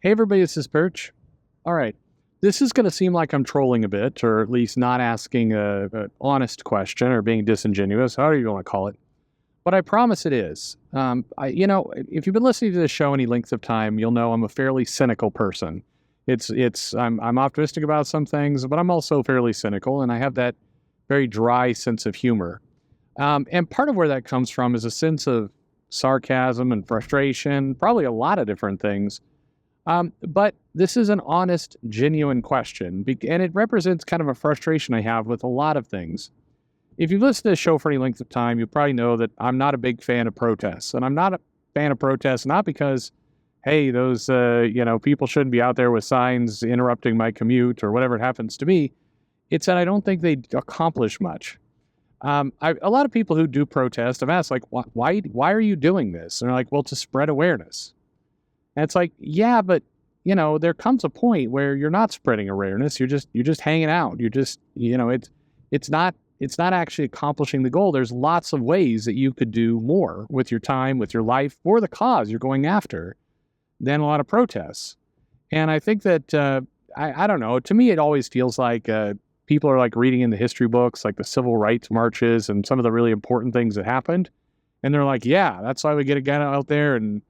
Hey everybody, this is Perch. All right, this is going to seem like I'm trolling a bit, or at least not asking a honest question or being disingenuous, however you want to call it. But I promise it is. If you've been listening to this show any length of time, you'll know I'm a fairly cynical person. I'm optimistic about some things, but I'm also fairly cynical, and I have that very dry sense of humor. And part of where that comes from is a sense of sarcasm and frustration, probably a lot of different things. But this is an honest, genuine question, and it represents kind of a frustration I have with a lot of things. If you've listened to this show for any length of time, you probably know that I'm not a big fan of protests. And I'm not a fan of protests, not because, hey, those, people shouldn't be out there with signs interrupting my commute or whatever it happens to be. It's that I don't think they accomplish much. A lot of people who do protest, I've asked, like, why are you doing this? And they're like, well, to spread awareness. And it's like, yeah, but there comes a point where you're not spreading awareness. You're just hanging out. You're just, it's not actually accomplishing the goal. There's lots of ways that you could do more with your time, with your life, for the cause you're going after than a lot of protests. And I think that, I don't know, to me, it always feels like people are like reading in the history books, like the civil rights marches and some of the really important things that happened. And they're like, yeah, that's why we get a guy out there and,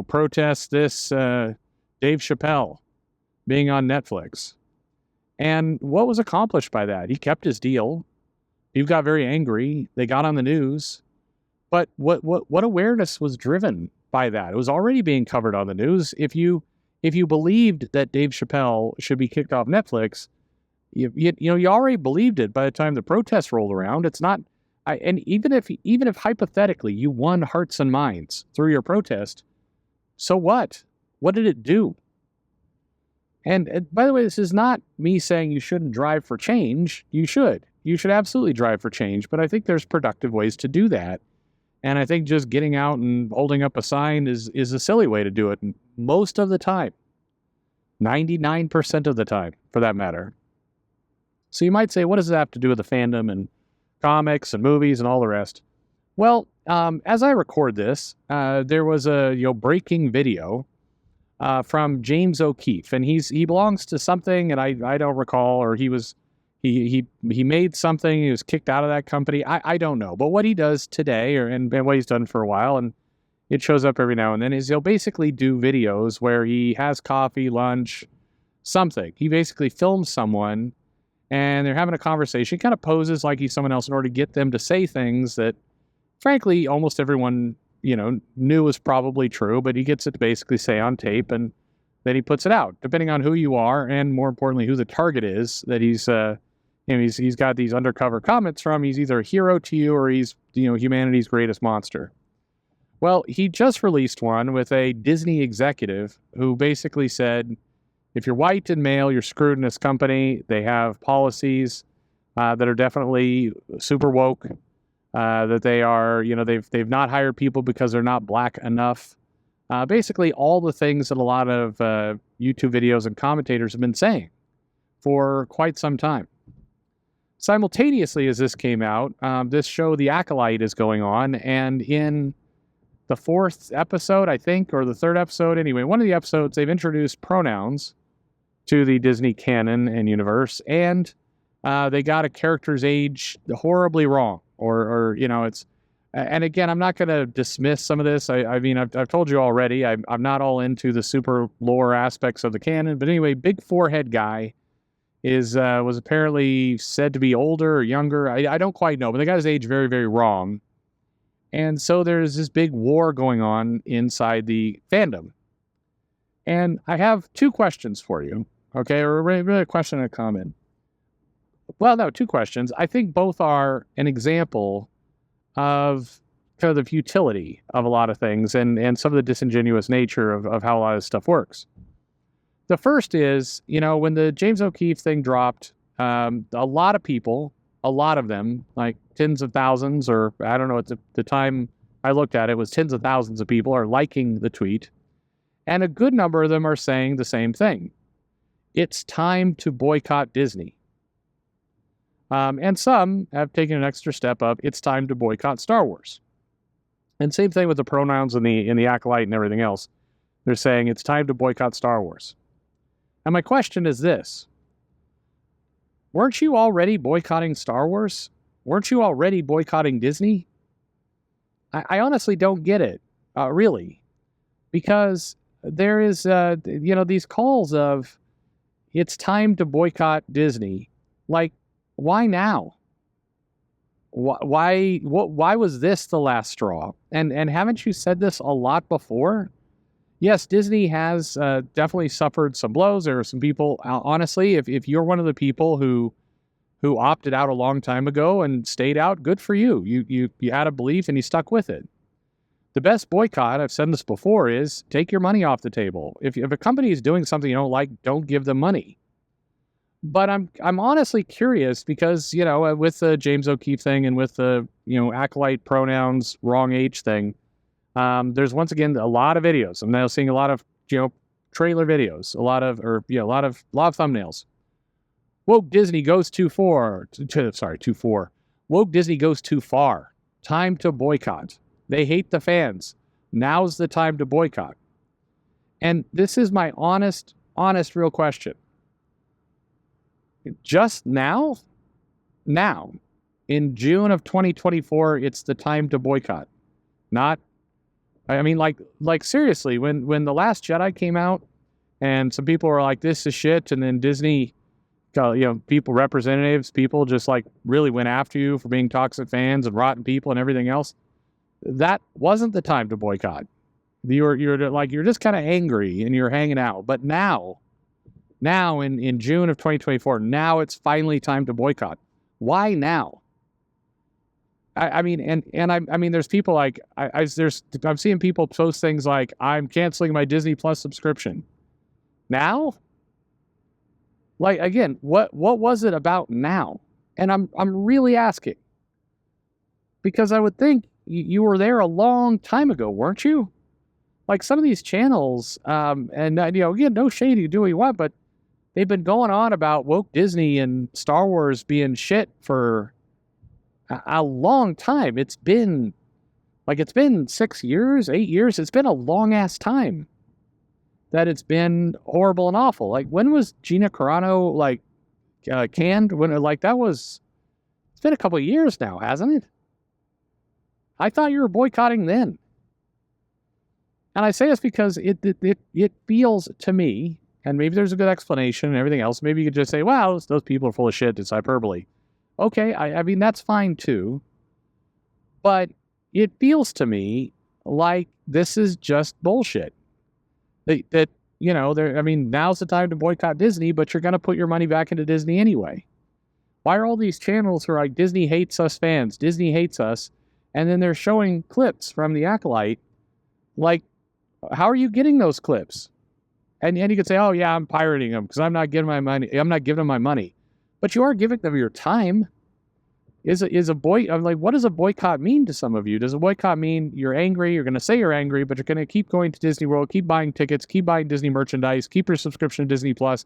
protest this Dave Chappelle being on Netflix. And what was accomplished by that? He kept his deal. He got very angry. They got on the news. But what awareness was driven by that? It was already being covered on the news. If you believed that Dave Chappelle should be kicked off Netflix, you already believed it by the time the protests rolled around. It's not, and even if hypothetically you won hearts and minds through your protest, so what? What did it do? And by the way, this is not me saying you shouldn't drive for change. You should. You should absolutely drive for change. But I think there's productive ways to do that. And I think just getting out and holding up a sign is a silly way to do it most of the time. 99% of the time, for that matter. So you might say, what does that have to do with the fandom and comics and movies and all the rest? Well, as I record this, there was a breaking video from James O'Keefe, and he belongs to something, and I don't recall, or he made something. He was kicked out of that company. I don't know, but what he does today, and what he's done for a while, and it shows up every now and then, is he'll basically do videos where he has coffee, lunch, something. He basically films someone, and they're having a conversation. He kind of poses like he's someone else in order to get them to say things that, frankly, almost everyone, knew was probably true, but he gets it to basically say on tape, and then he puts it out, depending on who you are, and more importantly, who the target is that he's got these undercover comments from. He's either a hero to you or he's, humanity's greatest monster. Well, he just released one with a Disney executive who basically said, if you're white and male, you're screwed in this company. They have policies that are definitely super woke. That they are, they've not hired people because they're not black enough. Basically, all the things that a lot of YouTube videos and commentators have been saying for quite some time. Simultaneously, as this came out, this show, The Acolyte, is going on, and in the fourth episode, I think, or the third episode, anyway, one of the episodes, they've introduced pronouns to the Disney canon and universe, and they got a character's age horribly wrong. Or it's, and again, I'm not going to dismiss some of this. I've told you already, I'm not all into the super lore aspects of the canon, but anyway, big forehead guy was apparently said to be older or younger. I don't quite know, but they got his age very, very wrong. And so there's this big war going on inside the fandom. And I have two questions for you, okay? Or really a question and a comment. Well, no, two questions. I think both are an example of kind of the futility of a lot of things and some of the disingenuous nature of how a lot of stuff works. The first is, when the James O'Keefe thing dropped, a lot of people, a lot of them, like tens of thousands, or I don't know, at the time I looked at it, was tens of thousands of people are liking the tweet. And a good number of them are saying the same thing. It's time to boycott Disney. And some have taken an extra step up. It's time to boycott Star Wars. And same thing with the pronouns and the Acolyte and everything else. They're saying it's time to boycott Star Wars. And my question is this: weren't you already boycotting Star Wars? Weren't you already boycotting Disney? I honestly don't get it, really, because there is, these calls of it's time to boycott Disney. Like, why now? Why was this the last straw? And haven't you said this a lot before? Yes, Disney has definitely suffered some blows. There are some people, honestly, if you're one of the people who opted out a long time ago and stayed out, good for you. You had a belief and you stuck with it. The best boycott, I've said this before, is take your money off the table. If a company is doing something you don't like, don't give them money. But I'm honestly curious because, with the James O'Keefe thing and with the, acolyte pronouns, wrong age thing, there's once again a lot of videos. I'm now seeing a lot of, trailer videos, a lot of thumbnails. Woke Disney goes too far. Too far. Woke Disney goes too far. Time to boycott. They hate the fans. Now's the time to boycott. And this is my honest, real question. Just now, in June of 2024, it's the time to boycott. Like seriously, when The Last Jedi came out and some people were like, this is shit, and then Disney, representatives, people just like really went after you for being toxic fans and rotten people and everything else. That wasn't the time to boycott. You're just kind of angry and you're hanging out. But now in June of 2024, now it's finally time to boycott. Why now? I mean, there's people like I'm seeing people post things like, I'm canceling my Disney Plus subscription. Now? Like, again, what was it about now? And I'm really asking, because I would think you were there a long time ago, weren't you? Like some of these channels, again, no shade, you do what you want, but they've been going on about woke Disney and Star Wars being shit for a long time. It's been 6 years, 8 years. It's been a long ass time that it's been horrible and awful. Like, when was Gina Carano canned? It's been a couple of years now, hasn't it? I thought you were boycotting then. And I say this because it feels to me, and maybe there's a good explanation and everything else. Maybe you could just say, wow, those people are full of shit. It's hyperbole. Okay, I mean, that's fine too. But it feels to me like this is just bullshit. Now's the time to boycott Disney, but you're going to put your money back into Disney anyway. Why are all these channels who are like, Disney hates us fans, Disney hates us, and then they're showing clips from the acolyte? Like, how are you getting those clips? And you could say, oh yeah, I'm pirating them because I'm not giving them my money. But you are giving them your time. What does a boycott mean to some of you? Does a boycott mean you're angry? You're going to say you're angry, but you're going to keep going to Disney World, keep buying tickets, keep buying Disney merchandise, keep your subscription to Disney Plus,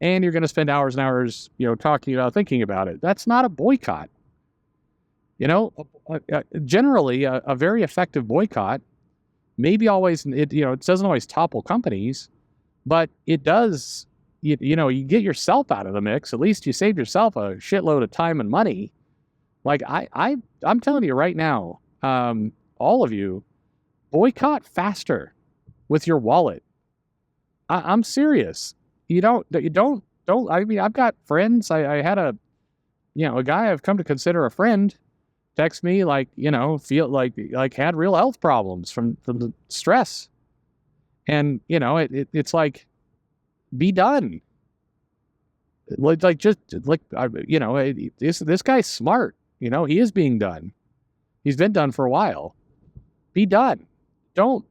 and you're going to spend hours and hours, thinking about it. That's not a boycott. Generally, a very effective boycott, maybe always, it doesn't always topple companies, but it does. You get yourself out of the mix. At least you save yourself a shitload of time and money. Like, I'm telling you right now, all of you, boycott faster with your wallet. I'm serious. I mean, I've got friends. I had a guy I've come to consider a friend text me feel like had real health problems from the stress. And, it's like, be done. This guy's smart. He is being done. He's been done for a while. Be done. Don't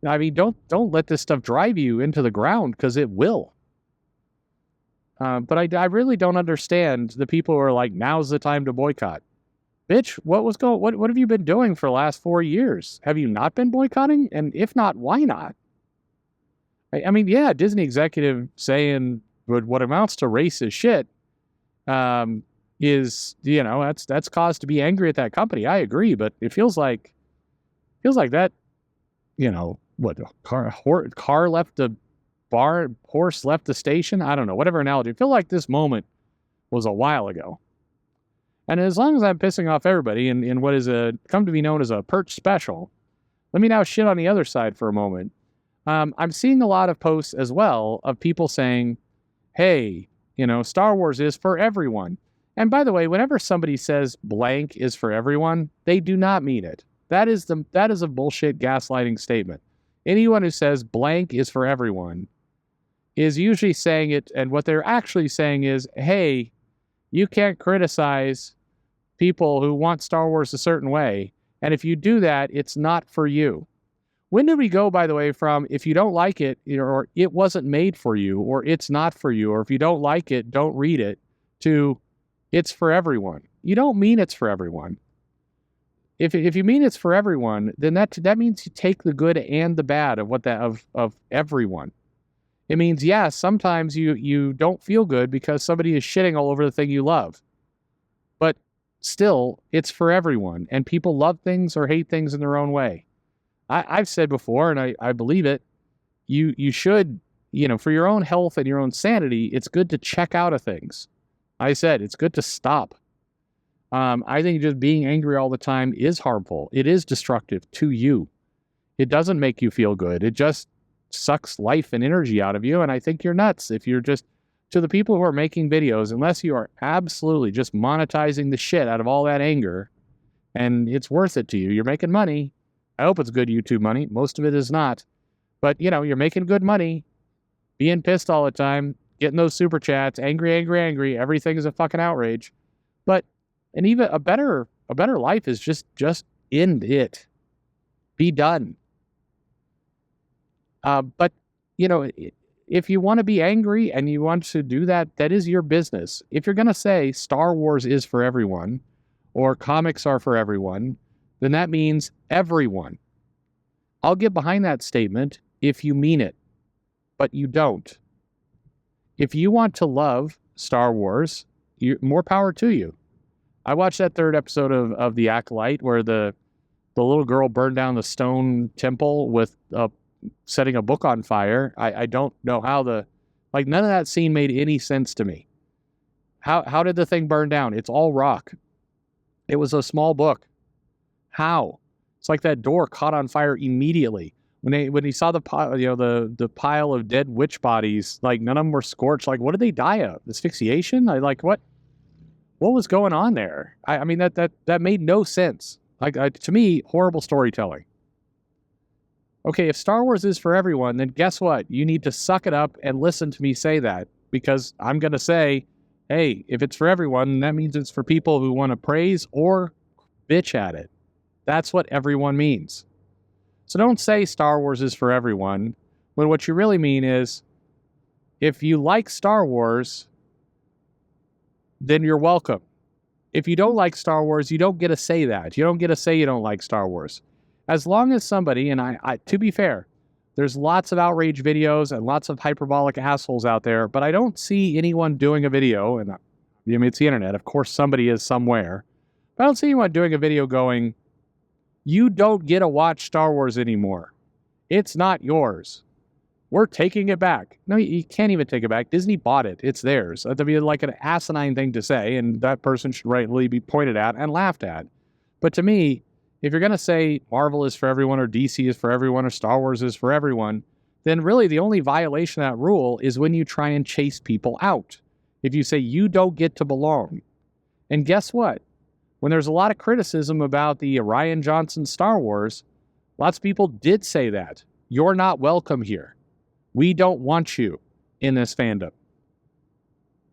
let this stuff drive you into the ground, because it will. But I really don't understand the people who are like, now's the time to boycott. Bitch, what have you been doing for the last 4 years? Have you not been boycotting? And if not, why not? I mean, yeah, Disney executive saying what amounts to racist shit is, that's cause to be angry at that company. I agree, but it feels like that, what, car left the bar, horse left the station? I don't know, whatever analogy. I feel like this moment was a while ago. And as long as I'm pissing off everybody in what is come to be known as a Perch special, let me now shit on the other side for a moment. I'm seeing a lot of posts as well of people saying, hey, Star Wars is for everyone. And by the way, whenever somebody says blank is for everyone, they do not mean it. That is a bullshit gaslighting statement. Anyone who says blank is for everyone is usually saying it, and what they're actually saying is, hey, you can't criticize people who want Star Wars a certain way, and if you do that, it's not for you. When did we go, by the way, from if you don't like it, or it wasn't made for you, or it's not for you, or if you don't like it, don't read it, to it's for everyone? You don't mean it's for everyone. If you mean it's for everyone, then that means you take the good and the bad of everyone. It means, yes, sometimes you don't feel good because somebody is shitting all over the thing you love. But still, it's for everyone. And people love things or hate things in their own way. I've said before, and I believe it, you should, for your own health and your own sanity, it's good to check out of things. I said, it's good to stop. I think just being angry all the time is harmful. It is destructive to you. It doesn't make you feel good. It just sucks life and energy out of you, and I think you're nuts if you're just, to the people who are making videos, unless you are absolutely just monetizing the shit out of all that anger, and it's worth it to you. You're making money. I hope it's good YouTube money. Most of it is not. But, you're making good money, being pissed all the time, getting those super chats, angry. Everything is a fucking outrage. But, and even a better life is just end it. Be done. But, if you want to be angry and you want to do that, that is your business. If you're going to say Star Wars is for everyone or comics are for everyone, then that means everyone. I'll get behind that statement if you mean it, but you don't. If you want to love Star Wars, more power to you. I watched that third episode of The Acolyte where the little girl burned down the stone temple with setting a book on fire. I don't know how none of that scene made any sense to me. How did the thing burn down? It's all rock. It was a small book. How? It's like that door caught on fire immediately. When he saw the pile of dead witch bodies, none of them were scorched. What did they die of? Asphyxiation? What was going on there? I mean that made no sense. To me, horrible storytelling. Okay, if Star Wars is for everyone, then guess what? You need to suck it up and listen to me say that, because I'm going to say, hey, if it's for everyone, that means it's for people who want to praise or bitch at it. That's what everyone means. So don't say Star Wars is for everyone, when what you really mean is, if you like Star Wars, then you're welcome. If you don't like Star Wars, you don't get to say that. You don't get to say you don't like Star Wars. As long as somebody, and I to be fair, there's lots of outrage videos and lots of hyperbolic assholes out there, but I don't see anyone doing a video, and it's the internet, of course somebody is somewhere, but I don't see anyone doing a video going, you don't get to watch Star Wars anymore. It's not yours. We're taking it back. No, you can't even take it back. Disney bought it. It's theirs. That'd be like an asinine thing to say, and that person should rightly be pointed at and laughed at. But to me, if you're going to say Marvel is for everyone, or DC is for everyone, or Star Wars is for everyone, then really the only violation of that rule is when you try and chase people out. If you say you don't get to belong. And guess what? When there's a lot of criticism about the Rian Johnson Star Wars, lots of people did say that. You're not welcome here. We don't want you in this fandom.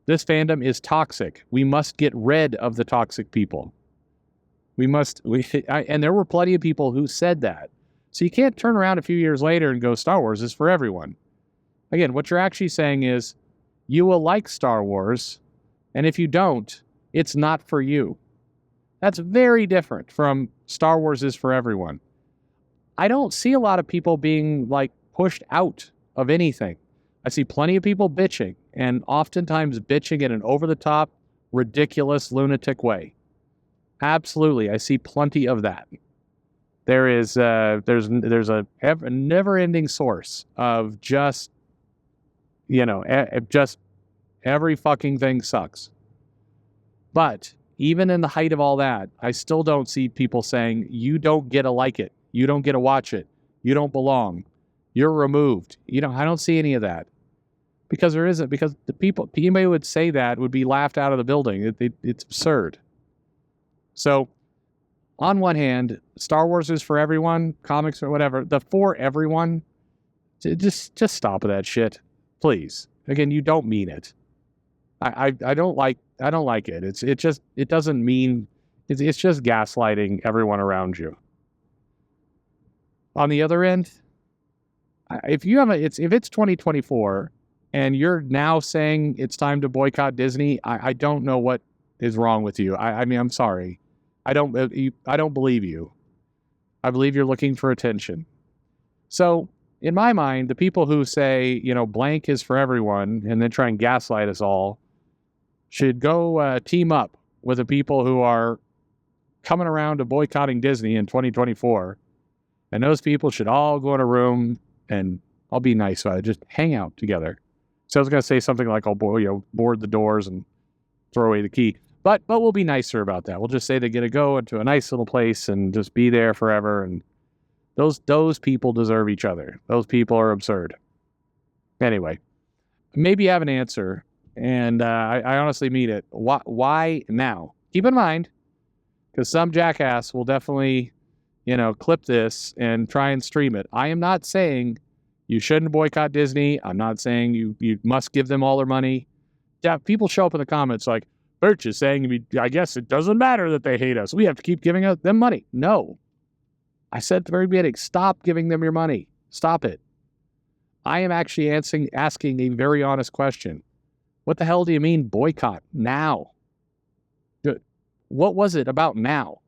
This fandom is toxic. We must get rid of the toxic people. And there were plenty of people who said that. So you can't turn around a few years later and go, Star Wars is for everyone. Again, what you're actually saying is, you will like Star Wars, and if you don't, it's not for you. That's very different from Star Wars is for everyone. I don't see a lot of people being pushed out of anything. I see plenty of people bitching, and oftentimes bitching in an over-the-top, ridiculous, lunatic way. Absolutely, I see plenty of that. there's a never-ending source of just just every fucking thing sucks. But even in the height of all that, I still don't see people saying, you don't get to like it. You don't get to watch it. You don't belong. You're removed. I don't see any of that. Because there isn't. Because anybody who would say that would be laughed out of the building. It's absurd. So, on one hand, Star Wars is for everyone, comics or whatever. The for everyone, just stop with that shit, please. Again, you don't mean it. I don't like it. It doesn't mean it's just gaslighting everyone around you. On the other end, if it's 2024 and you're now saying it's time to boycott Disney, I don't know what is wrong with you. I mean, I'm sorry. I don't believe you. I believe you're looking for attention. So, in my mind, the people who say, blank is for everyone and then try and gaslight us all should go team up with the people who are coming around to boycotting Disney in 2024. And those people should all go in a room and I'll be nice about it. Just hang out together. So I was going to say something like, board the doors and throw away the key. But we'll be nicer about that. We'll just say they get to go into a nice little place and just be there forever. And those people deserve each other. Those people are absurd. Anyway, maybe you have an answer. And I honestly mean it. Why now? Keep in mind, because some jackass will definitely, clip this and try and stream it. I am not saying you shouldn't boycott Disney. I'm not saying you must give them all their money. Yeah, people show up in the comments like, Perch is saying, I guess it doesn't matter that they hate us. We have to keep giving them money. No. I said at the very beginning, stop giving them your money. Stop it. I am actually asking a very honest question. What the hell do you mean boycott now? What was it about now?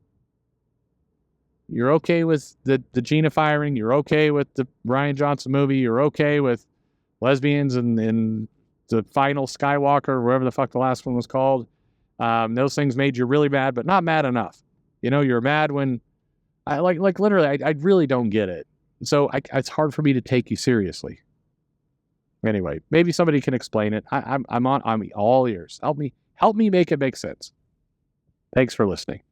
You're okay with the Gina firing. You're okay with the Rian Johnson movie. You're okay with lesbians and the final Skywalker, whatever the fuck the last one was called. Those things made you really mad, but not mad enough. You're mad when I literally, I really don't get it. So it's hard for me to take you seriously. Anyway, maybe somebody can explain it. I'm all ears. Help me make it make sense. Thanks for listening.